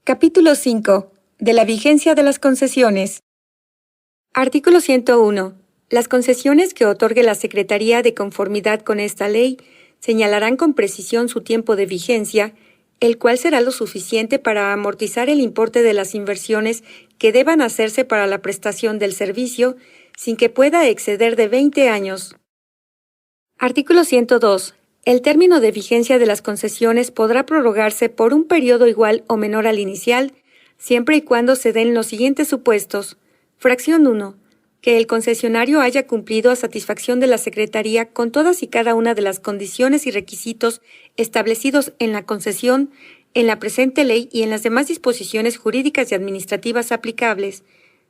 Capítulo 5. De la vigencia de las concesiones. Artículo 101. Las concesiones que otorgue la Secretaría de conformidad con esta ley señalarán con precisión su tiempo de vigencia, el cual será lo suficiente para amortizar el importe de las inversiones que deban hacerse para la prestación del servicio, sin que pueda exceder de 20 años. Artículo 102. El término de vigencia de las concesiones podrá prorrogarse por un periodo igual o menor al inicial, siempre y cuando se den los siguientes supuestos. Fracción 1. Que el concesionario haya cumplido a satisfacción de la Secretaría con todas y cada una de las condiciones y requisitos establecidos en la concesión, en la presente ley y en las demás disposiciones jurídicas y administrativas aplicables.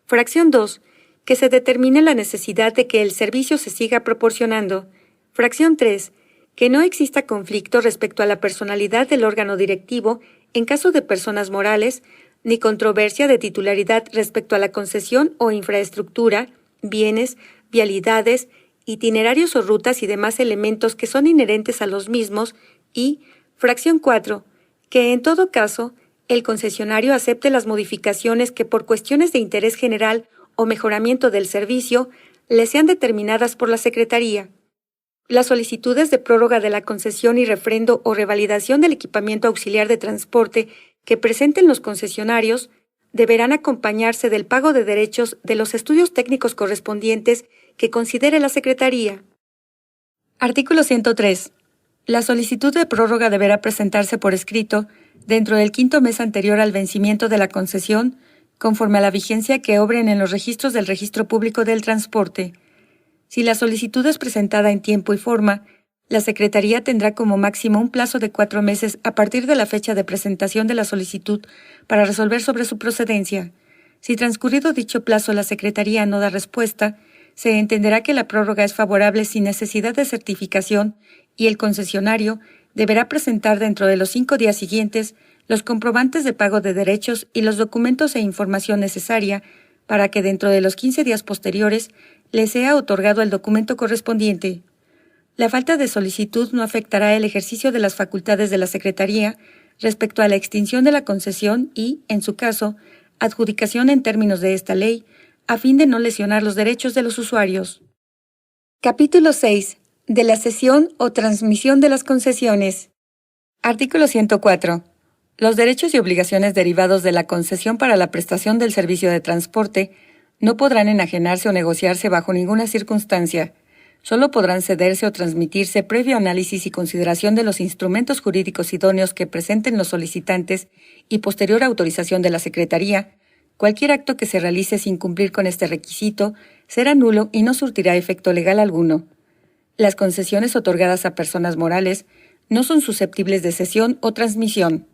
Fracción 2. Que se determine la necesidad de que el servicio se siga proporcionando. Fracción 3. Que no exista conflicto respecto a la personalidad del órgano directivo en caso de personas morales, ni controversia de titularidad respecto a la concesión o infraestructura, bienes, vialidades, itinerarios o rutas y demás elementos que son inherentes a los mismos, y, fracción 4, que en todo caso, el concesionario acepte las modificaciones que por cuestiones de interés general o mejoramiento del servicio le sean determinadas por la Secretaría. Las solicitudes de prórroga de la concesión y refrendo o revalidación del equipamiento auxiliar de transporte que presenten los concesionarios deberán acompañarse del pago de derechos de los estudios técnicos correspondientes que considere la Secretaría. Artículo 103. La solicitud de prórroga deberá presentarse por escrito dentro del 5º mes anterior al vencimiento de la concesión, conforme a la vigencia que obren en los registros del Registro Público del Transporte. Si la solicitud es presentada en tiempo y forma, la Secretaría tendrá como máximo un plazo de 4 meses a partir de la fecha de presentación de la solicitud para resolver sobre su procedencia. Si transcurrido dicho plazo la Secretaría no da respuesta, se entenderá que la prórroga es favorable sin necesidad de certificación y el concesionario deberá presentar dentro de los 5 días siguientes los comprobantes de pago de derechos y los documentos e información necesaria para que dentro de los 15 días posteriores le sea otorgado el documento correspondiente. La falta de solicitud no afectará el ejercicio de las facultades de la Secretaría respecto a la extinción de la concesión y, en su caso, adjudicación en términos de esta ley, a fin de no lesionar los derechos de los usuarios. Capítulo 6. De la cesión o transmisión de las concesiones. Artículo 104. Los derechos y obligaciones derivados de la concesión para la prestación del servicio de transporte no podrán enajenarse o negociarse bajo ninguna circunstancia. Solo podrán cederse o transmitirse previo análisis y consideración de los instrumentos jurídicos idóneos que presenten los solicitantes y posterior autorización de la Secretaría. Cualquier acto que se realice sin cumplir con este requisito será nulo y no surtirá efecto legal alguno. Las concesiones otorgadas a personas morales no son susceptibles de cesión o transmisión.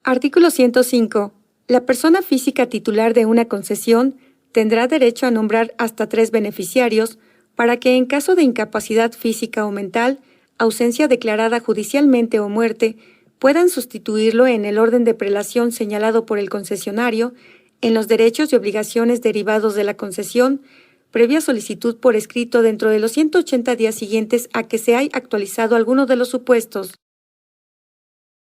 Artículo 105. La persona física titular de una concesión tendrá derecho a nombrar hasta 3 beneficiarios para que en caso de incapacidad física o mental, ausencia declarada judicialmente o muerte, puedan sustituirlo en el orden de prelación señalado por el concesionario, en los derechos y obligaciones derivados de la concesión, previa solicitud por escrito dentro de los 180 días siguientes a que se haya actualizado alguno de los supuestos.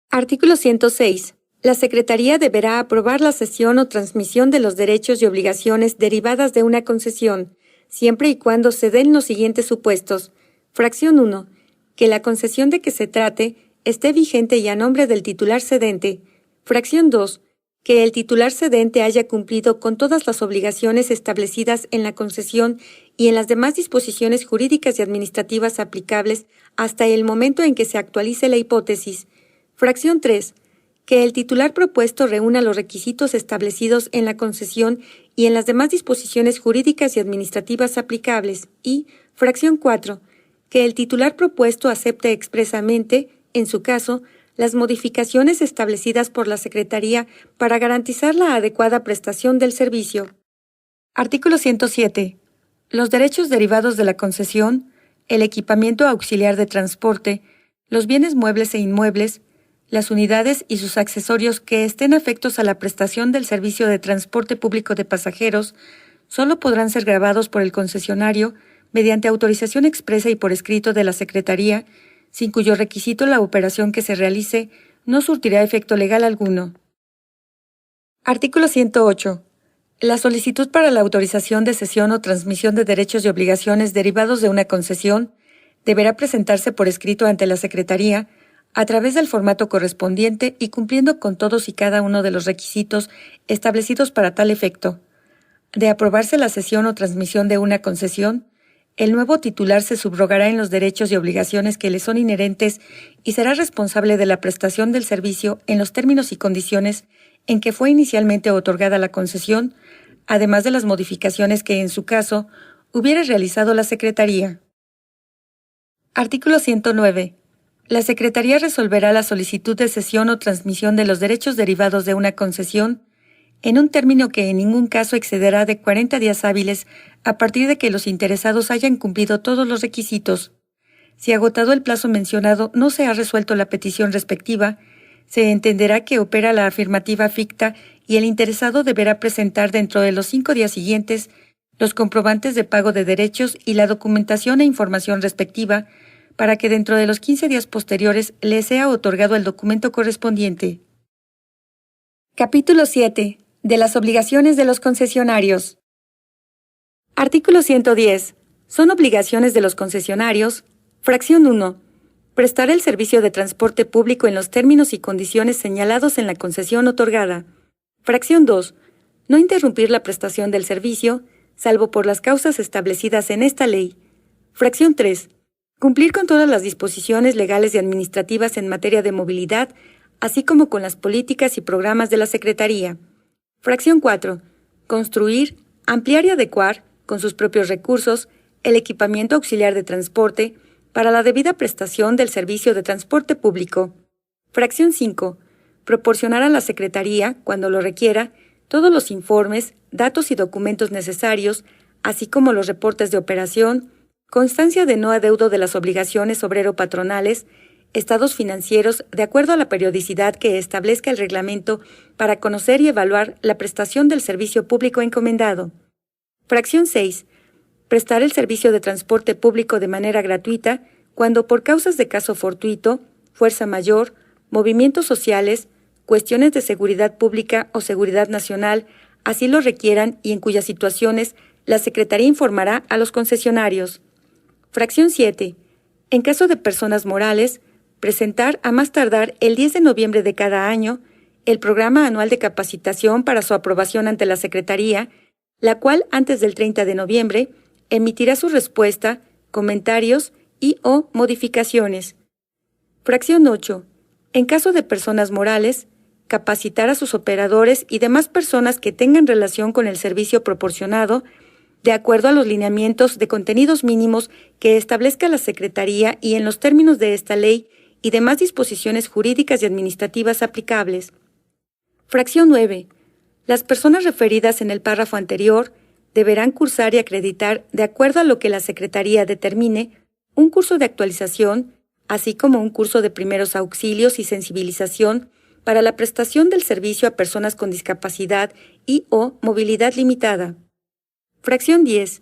Artículo 106. La Secretaría deberá aprobar la cesión o transmisión de los derechos y obligaciones derivadas de una concesión, siempre y cuando se den los siguientes supuestos. Fracción 1. Que la concesión de que se trate esté vigente y a nombre del titular cedente. Fracción 2. Que el titular cedente haya cumplido con todas las obligaciones establecidas en la concesión y en las demás disposiciones jurídicas y administrativas aplicables hasta el momento en que se actualice la hipótesis. Fracción 3. Que el titular propuesto reúna los requisitos establecidos en la concesión y en las demás disposiciones jurídicas y administrativas aplicables. Y, fracción 4. Que el titular propuesto acepte expresamente, en su caso, las modificaciones establecidas por la Secretaría para garantizar la adecuada prestación del servicio. Artículo 107. Los derechos derivados de la concesión, el equipamiento auxiliar de transporte, los bienes muebles e inmuebles, las unidades y sus accesorios que estén afectos a la prestación del servicio de transporte público de pasajeros solo podrán ser grabados por el concesionario mediante autorización expresa y por escrito de la Secretaría, sin cuyo requisito la operación que se realice no surtirá efecto legal alguno. Artículo 108. La solicitud para la autorización de cesión o transmisión de derechos y obligaciones derivados de una concesión deberá presentarse por escrito ante la Secretaría a través del formato correspondiente y cumpliendo con todos y cada uno de los requisitos establecidos para tal efecto. De aprobarse la cesión o transmisión de una concesión, el nuevo titular se subrogará en los derechos y obligaciones que le son inherentes y será responsable de la prestación del servicio en los términos y condiciones en que fue inicialmente otorgada la concesión, además de las modificaciones que, en su caso, hubiera realizado la Secretaría. Artículo 109. La Secretaría resolverá la solicitud de cesión o transmisión de los derechos derivados de una concesión en un término que en ningún caso excederá de 40 días hábiles a partir de que los interesados hayan cumplido todos los requisitos. Si agotado el plazo mencionado no se ha resuelto la petición respectiva, se entenderá que opera la afirmativa ficta y el interesado deberá presentar dentro de los 5 días siguientes los comprobantes de pago de derechos y la documentación e información respectiva para que dentro de los 15 días posteriores le sea otorgado el documento correspondiente. Capítulo 7. De las obligaciones de los concesionarios. Artículo 110. Son obligaciones de los concesionarios. Fracción 1. Prestar el servicio de transporte público en los términos y condiciones señalados en la concesión otorgada. Fracción 2. No interrumpir la prestación del servicio, salvo por las causas establecidas en esta ley. Fracción 3. Cumplir con todas las disposiciones legales y administrativas en materia de movilidad, así como con las políticas y programas de la Secretaría. Fracción 4. Construir, ampliar y adecuar, con sus propios recursos, el equipamiento auxiliar de transporte para la debida prestación del servicio de transporte público. Fracción 5. Proporcionar a la Secretaría, cuando lo requiera, todos los informes, datos y documentos necesarios, así como los reportes de operación, constancia de no adeudo de las obligaciones obrero-patronales, estados financieros de acuerdo a la periodicidad que establezca el reglamento para conocer y evaluar la prestación del servicio público encomendado. Fracción 6. Prestar el servicio de transporte público de manera gratuita cuando por causas de caso fortuito, fuerza mayor, movimientos sociales, cuestiones de seguridad pública o seguridad nacional así lo requieran y en cuyas situaciones la Secretaría informará a los concesionarios. Fracción 7. En caso de personas morales, presentar a más tardar el 10 de noviembre de cada año el Programa Anual de Capacitación para su aprobación ante la Secretaría, la cual antes del 30 de noviembre emitirá su respuesta, comentarios y o modificaciones. Fracción 8. En caso de personas morales, capacitar a sus operadores y demás personas que tengan relación con el servicio proporcionado, de acuerdo a los lineamientos de contenidos mínimos que establezca la Secretaría y en los términos de esta ley y demás disposiciones jurídicas y administrativas aplicables. Fracción 9. Las personas referidas en el párrafo anterior deberán cursar y acreditar, de acuerdo a lo que la Secretaría determine, un curso de actualización, así como un curso de primeros auxilios y sensibilización para la prestación del servicio a personas con discapacidad y o movilidad limitada. Fracción 10.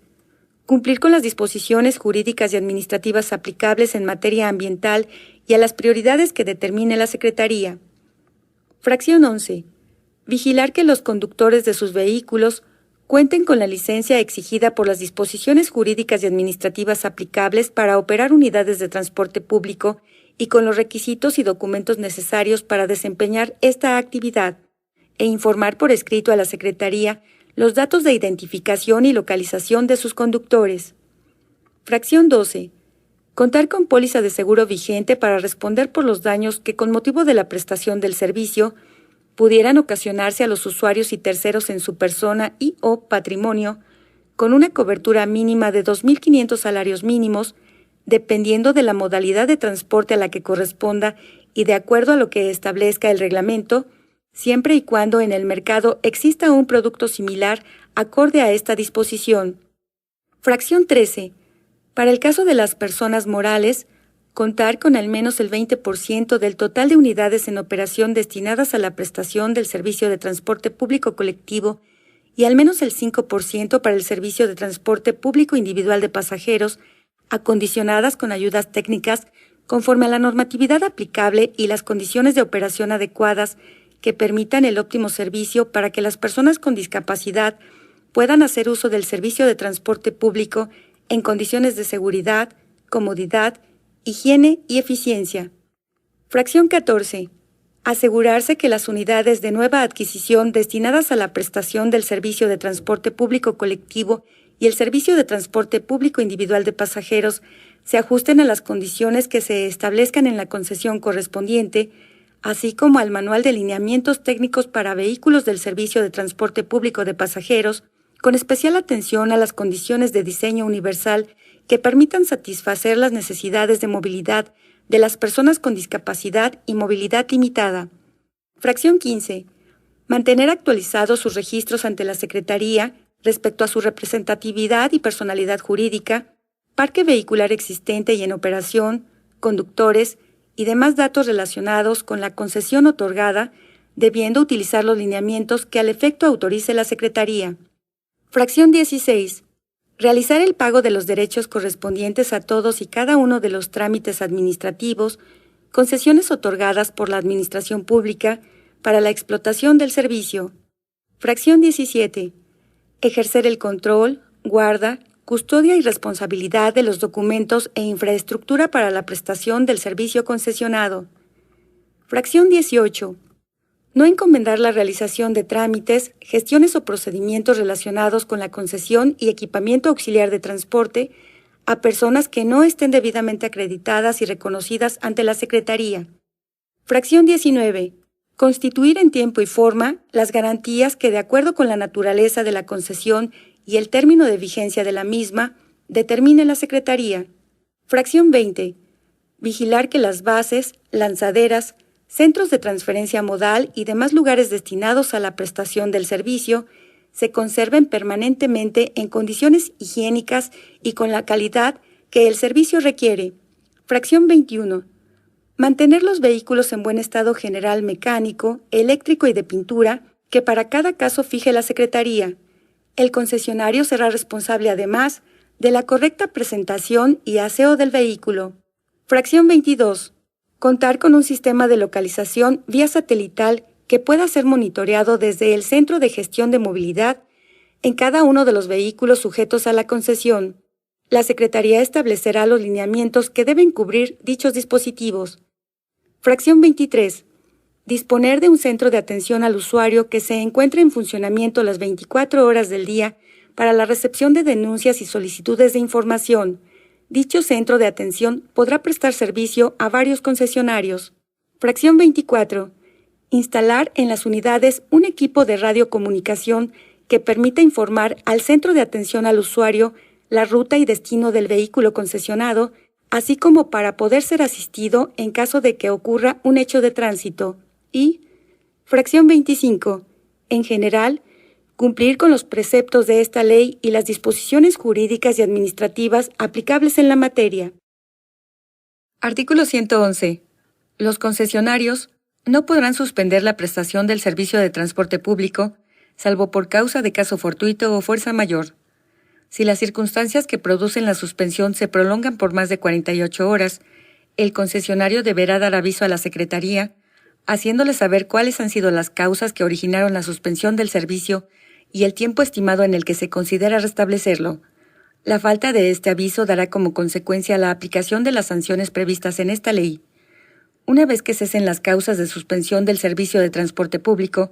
Cumplir con las disposiciones jurídicas y administrativas aplicables en materia ambiental y a las prioridades que determine la Secretaría. Fracción 11. Vigilar que los conductores de sus vehículos cuenten con la licencia exigida por las disposiciones jurídicas y administrativas aplicables para operar unidades de transporte público y con los requisitos y documentos necesarios para desempeñar esta actividad, e informar por escrito a la Secretaría los datos de identificación y localización de sus conductores. Fracción 12. Contar con póliza de seguro vigente para responder por los daños que con motivo de la prestación del servicio pudieran ocasionarse a los usuarios y terceros en su persona y o patrimonio, con una cobertura mínima de 2.500 salarios mínimos, dependiendo de la modalidad de transporte a la que corresponda y de acuerdo a lo que establezca el reglamento, siempre y cuando en el mercado exista un producto similar acorde a esta disposición. Fracción 13. Para el caso de las personas morales, contar con al menos el 20% del total de unidades en operación destinadas a la prestación del servicio de transporte público colectivo y al menos el 5% para el servicio de transporte público individual de pasajeros, acondicionadas con ayudas técnicas conforme a la normatividad aplicable y las condiciones de operación adecuadas que permitan el óptimo servicio para que las personas con discapacidad puedan hacer uso del servicio de transporte público en condiciones de seguridad, comodidad, higiene y eficiencia. Fracción 14. Asegurarse que las unidades de nueva adquisición destinadas a la prestación del servicio de transporte público colectivo y el servicio de transporte público individual de pasajeros se ajusten a las condiciones que se establezcan en la concesión correspondiente, así como al Manual de Lineamientos Técnicos para Vehículos del Servicio de Transporte Público de Pasajeros, con especial atención a las condiciones de diseño universal que permitan satisfacer las necesidades de movilidad de las personas con discapacidad y movilidad limitada. Fracción 15. Mantener actualizados sus registros ante la Secretaría respecto a su representatividad y personalidad jurídica, parque vehicular existente y en operación, conductores y demás datos relacionados con la concesión otorgada, debiendo utilizar los lineamientos que al efecto autorice la Secretaría. Fracción 16. Realizar el pago de los derechos correspondientes a todos y cada uno de los trámites administrativos, concesiones otorgadas por la Administración Pública para la explotación del servicio. Fracción 17. Ejercer el control, guarda, custodia y responsabilidad de los documentos e infraestructura para la prestación del servicio concesionado. Fracción 18. No encomendar la realización de trámites, gestiones o procedimientos relacionados con la concesión y equipamiento auxiliar de transporte a personas que no estén debidamente acreditadas y reconocidas ante la Secretaría. Fracción 19. Constituir en tiempo y forma las garantías que, de acuerdo con la naturaleza de la concesión y el término de vigencia de la misma, determine la Secretaría. Fracción 20. Vigilar que las bases, lanzaderas, centros de transferencia modal y demás lugares destinados a la prestación del servicio se conserven permanentemente en condiciones higiénicas y con la calidad que el servicio requiere. Fracción 21. Mantener los vehículos en buen estado general mecánico, eléctrico y de pintura, que para cada caso fije la Secretaría. El concesionario será responsable además de la correcta presentación y aseo del vehículo. Fracción 22. Contar con un sistema de localización vía satelital que pueda ser monitoreado desde el Centro de Gestión de Movilidad en cada uno de los vehículos sujetos a la concesión. La Secretaría establecerá los lineamientos que deben cubrir dichos dispositivos. Fracción 23. Disponer de un centro de atención al usuario que se encuentre en funcionamiento las 24 horas del día para la recepción de denuncias y solicitudes de información. Dicho centro de atención podrá prestar servicio a varios concesionarios. Fracción 24. Instalar en las unidades un equipo de radiocomunicación que permita informar al centro de atención al usuario la ruta y destino del vehículo concesionado, así como para poder ser asistido en caso de que ocurra un hecho de tránsito. Y, fracción 25. En general, cumplir con los preceptos de esta ley y las disposiciones jurídicas y administrativas aplicables en la materia. Artículo 111. Los concesionarios no podrán suspender la prestación del servicio de transporte público, salvo por causa de caso fortuito o fuerza mayor. Si las circunstancias que producen la suspensión se prolongan por más de 48 horas, el concesionario deberá dar aviso a la Secretaría, haciéndole saber cuáles han sido las causas que originaron la suspensión del servicio y el tiempo estimado en el que se considera restablecerlo. La falta de este aviso dará como consecuencia la aplicación de las sanciones previstas en esta ley. Una vez que cesen las causas de suspensión del servicio de transporte público,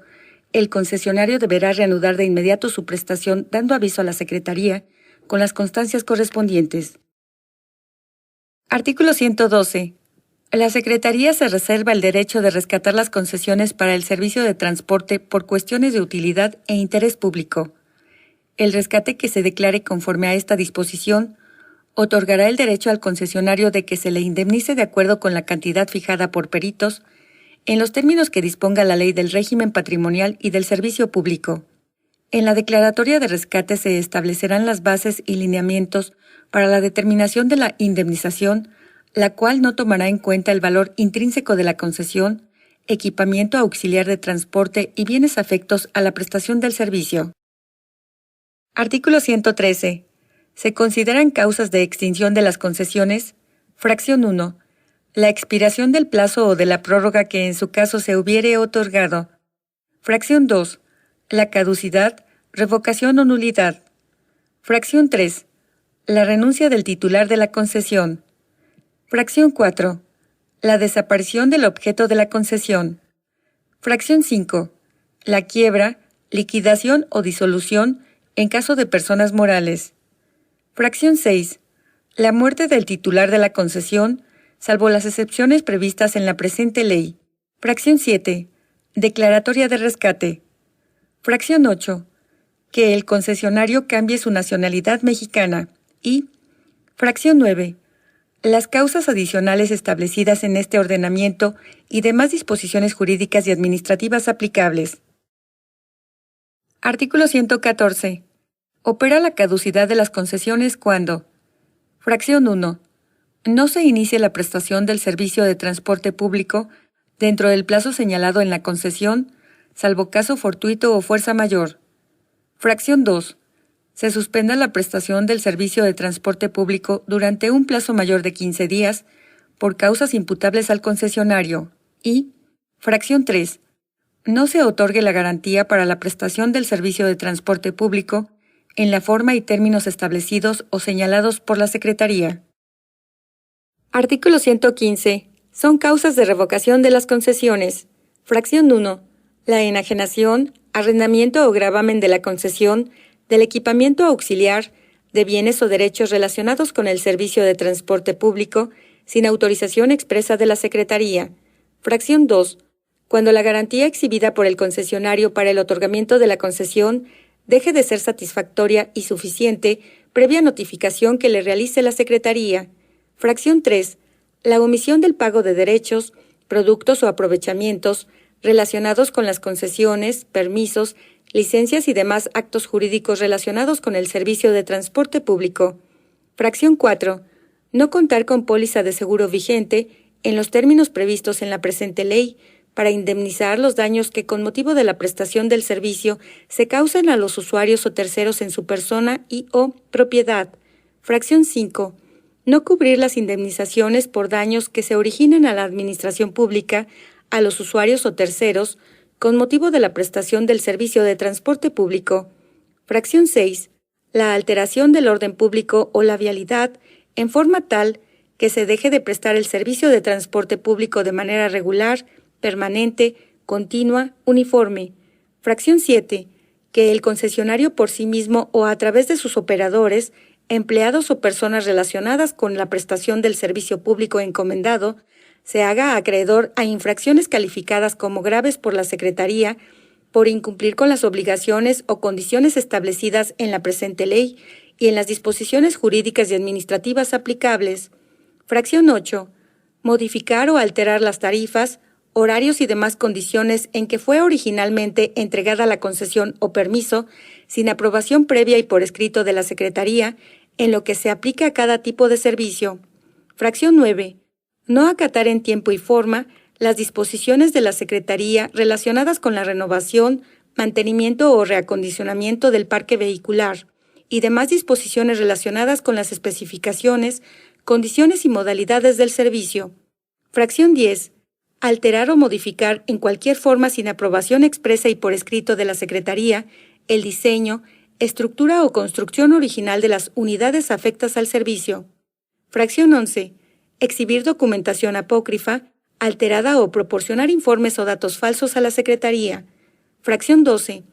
el concesionario deberá reanudar de inmediato su prestación dando aviso a la Secretaría con las constancias correspondientes. Artículo 112. La Secretaría se reserva el derecho de rescatar las concesiones para el servicio de transporte por cuestiones de utilidad e interés público. El rescate que se declare conforme a esta disposición otorgará el derecho al concesionario de que se le indemnice de acuerdo con la cantidad fijada por peritos en los términos que disponga la Ley del Régimen Patrimonial y del Servicio Público. En la declaratoria de rescate se establecerán las bases y lineamientos para la determinación de la indemnización, la cual no tomará en cuenta el valor intrínseco de la concesión, equipamiento auxiliar de transporte y bienes afectos a la prestación del servicio. Artículo 113. Se consideran causas de extinción de las concesiones. Fracción 1. La expiración del plazo o de la prórroga que en su caso se hubiere otorgado. Fracción 2. La caducidad, revocación o nulidad. Fracción 3. La renuncia del titular de la concesión. Fracción 4. La desaparición del objeto de la concesión. Fracción 5. La quiebra, liquidación o disolución en caso de personas morales. Fracción 6. La muerte del titular de la concesión, salvo las excepciones previstas en la presente ley. Fracción 7. Declaratoria de rescate. Fracción 8. Que el concesionario cambie su nacionalidad mexicana. Y fracción 9. Las causas adicionales establecidas en este ordenamiento y demás disposiciones jurídicas y administrativas aplicables. Artículo 114. Opera la caducidad de las concesiones cuando. Fracción 1. No se inicie la prestación del servicio de transporte público dentro del plazo señalado en la concesión, salvo caso fortuito o fuerza mayor. Fracción 2. Se suspenda la prestación del servicio de transporte público durante un plazo mayor de 15 días por causas imputables al concesionario. Y, fracción 3. No se otorgue la garantía para la prestación del servicio de transporte público en la forma y términos establecidos o señalados por la Secretaría. Artículo 115. Son causas de revocación de las concesiones. Fracción 1. La enajenación, arrendamiento o gravamen de la concesión, del equipamiento auxiliar, de bienes o derechos relacionados con el servicio de transporte público, sin autorización expresa de la Secretaría. Fracción 2. Cuando la garantía exhibida por el concesionario para el otorgamiento de la concesión deje de ser satisfactoria y suficiente previa notificación que le realice la Secretaría. Fracción 3. La omisión del pago de derechos, productos o aprovechamientos relacionados con las concesiones, permisos, licencias y demás actos jurídicos relacionados con el servicio de transporte público. Fracción 4. No contar con póliza de seguro vigente en los términos previstos en la presente ley para indemnizar los daños que con motivo de la prestación del servicio se causan a los usuarios o terceros en su persona y o propiedad. Fracción 5. No cubrir las indemnizaciones por daños que se originen a la administración pública, a los usuarios o terceros, con motivo de la prestación del servicio de transporte público. Fracción 6. La alteración del orden público o la vialidad en forma tal que se deje de prestar el servicio de transporte público de manera regular, permanente, continua, uniforme. Fracción 7. Que el concesionario por sí mismo o a través de sus operadores, empleados o personas relacionadas con la prestación del servicio público encomendado, se haga acreedor a infracciones calificadas como graves por la Secretaría por incumplir con las obligaciones o condiciones establecidas en la presente ley y en las disposiciones jurídicas y administrativas aplicables. Fracción 8. Modificar o alterar las tarifas, horarios y demás condiciones en que fue originalmente entregada la concesión o permiso, sin aprobación previa y por escrito de la Secretaría, en lo que se aplica a cada tipo de servicio. Fracción 9. No acatar en tiempo y forma las disposiciones de la Secretaría relacionadas con la renovación, mantenimiento o reacondicionamiento del parque vehicular y demás disposiciones relacionadas con las especificaciones, condiciones y modalidades del servicio. Fracción 10. Alterar o modificar en cualquier forma sin aprobación expresa y por escrito de la Secretaría el diseño, estructura o construcción original de las unidades afectas al servicio. Fracción 11. Exhibir documentación apócrifa, alterada o proporcionar informes o datos falsos a la Secretaría. Fracción 12.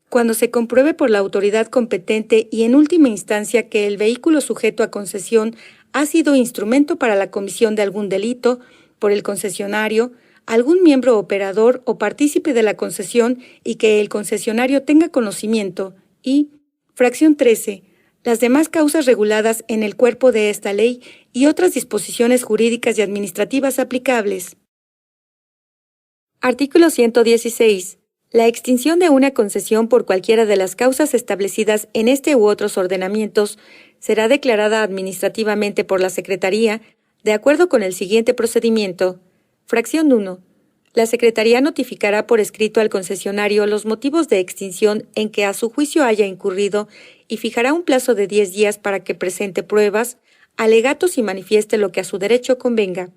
Cuando se compruebe por la autoridad competente y en última instancia que el vehículo sujeto a concesión ha sido instrumento para la comisión de algún delito por el concesionario, algún miembro operador o partícipe de la concesión y que el concesionario tenga conocimiento. Y, fracción 13. Las demás causas reguladas en el cuerpo de esta ley y otras disposiciones jurídicas y administrativas aplicables. Artículo 116. La extinción de una concesión por cualquiera de las causas establecidas en este u otros ordenamientos será declarada administrativamente por la Secretaría de acuerdo con el siguiente procedimiento. Fracción 1. La Secretaría notificará por escrito al concesionario los motivos de extinción en que a su juicio haya incurrido y fijará un plazo de 10 días para que presente pruebas, alegatos y manifieste lo que a su derecho convenga.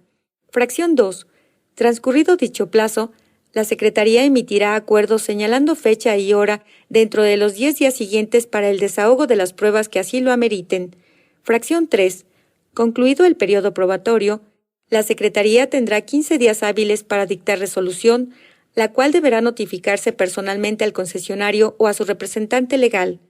Fracción 2. Transcurrido dicho plazo, La Secretaría emitirá acuerdos señalando fecha y hora dentro de los 10 días siguientes para el desahogo de las pruebas que así lo ameriten. Fracción 3. Concluido el periodo probatorio, la Secretaría tendrá 15 días hábiles para dictar resolución, la cual deberá notificarse personalmente al concesionario o a su representante legal.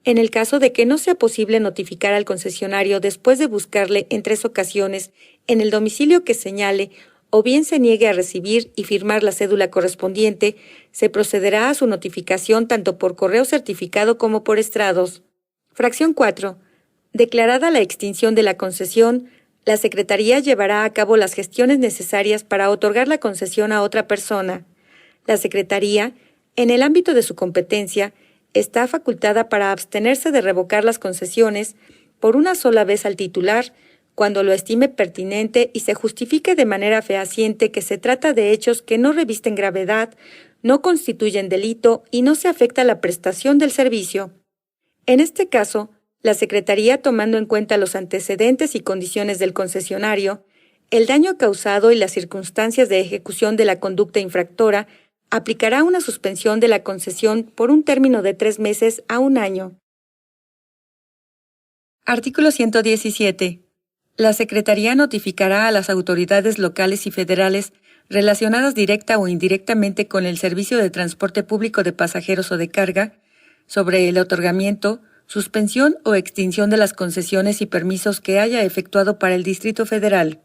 En el caso de que no sea posible notificar al concesionario después de buscarle en 3 ocasiones en el domicilio que señale o bien se niegue a recibir y firmar la cédula correspondiente, se procederá a su notificación tanto por correo certificado como por estrados. Fracción 4. Declarada la extinción de la concesión, la Secretaría llevará a cabo las gestiones necesarias para otorgar la concesión a otra persona. La Secretaría, en el ámbito de su competencia, está facultada para abstenerse de revocar las concesiones por una sola vez al titular, cuando lo estime pertinente y se justifique de manera fehaciente que se trata de hechos que no revisten gravedad, no constituyen delito y no se afecta la prestación del servicio. En este caso, la Secretaría, tomando en cuenta los antecedentes y condiciones del concesionario, el daño causado y las circunstancias de ejecución de la conducta infractora, aplicará una suspensión de la concesión por un término de 3 meses a 1 año. Artículo 117. La Secretaría notificará a las autoridades locales y federales relacionadas directa o indirectamente con el servicio de transporte público de pasajeros o de carga sobre el otorgamiento, suspensión o extinción de las concesiones y permisos que haya efectuado para el Distrito Federal.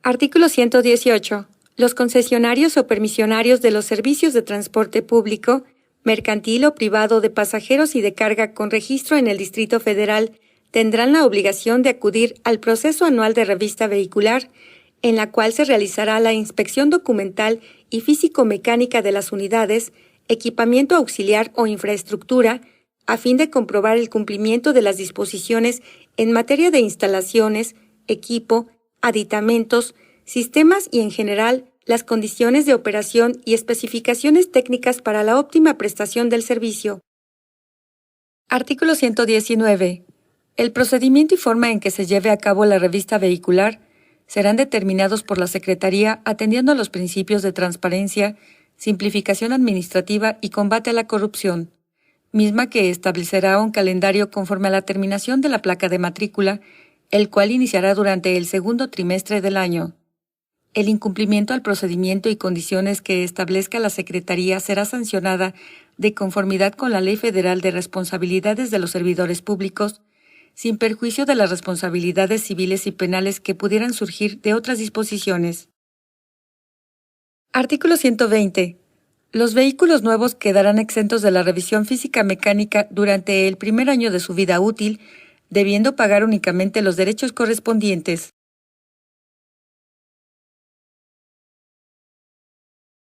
Artículo 118. Los concesionarios o permisionarios de los servicios de transporte público, mercantil o privado de pasajeros y de carga con registro en el Distrito Federal tendrán la obligación de acudir al proceso anual de revista vehicular, en la cual se realizará la inspección documental y físico-mecánica de las unidades, equipamiento auxiliar o infraestructura, a fin de comprobar el cumplimiento de las disposiciones en materia de instalaciones, equipo, aditamentos, sistemas y, en general, las condiciones de operación y especificaciones técnicas para la óptima prestación del servicio. Artículo 119. El procedimiento y forma en que se lleve a cabo la revista vehicular serán determinados por la Secretaría atendiendo a los principios de transparencia, simplificación administrativa y combate a la corrupción, misma que establecerá un calendario conforme a la terminación de la placa de matrícula, el cual iniciará durante el segundo trimestre del año. El incumplimiento al procedimiento y condiciones que establezca la Secretaría será sancionada de conformidad con la Ley Federal de Responsabilidades de los Servidores Públicos, sin perjuicio de las responsabilidades civiles y penales que pudieran surgir de otras disposiciones. Artículo 120. Los vehículos nuevos quedarán exentos de la revisión física mecánica durante el primer año de su vida útil, debiendo pagar únicamente los derechos correspondientes.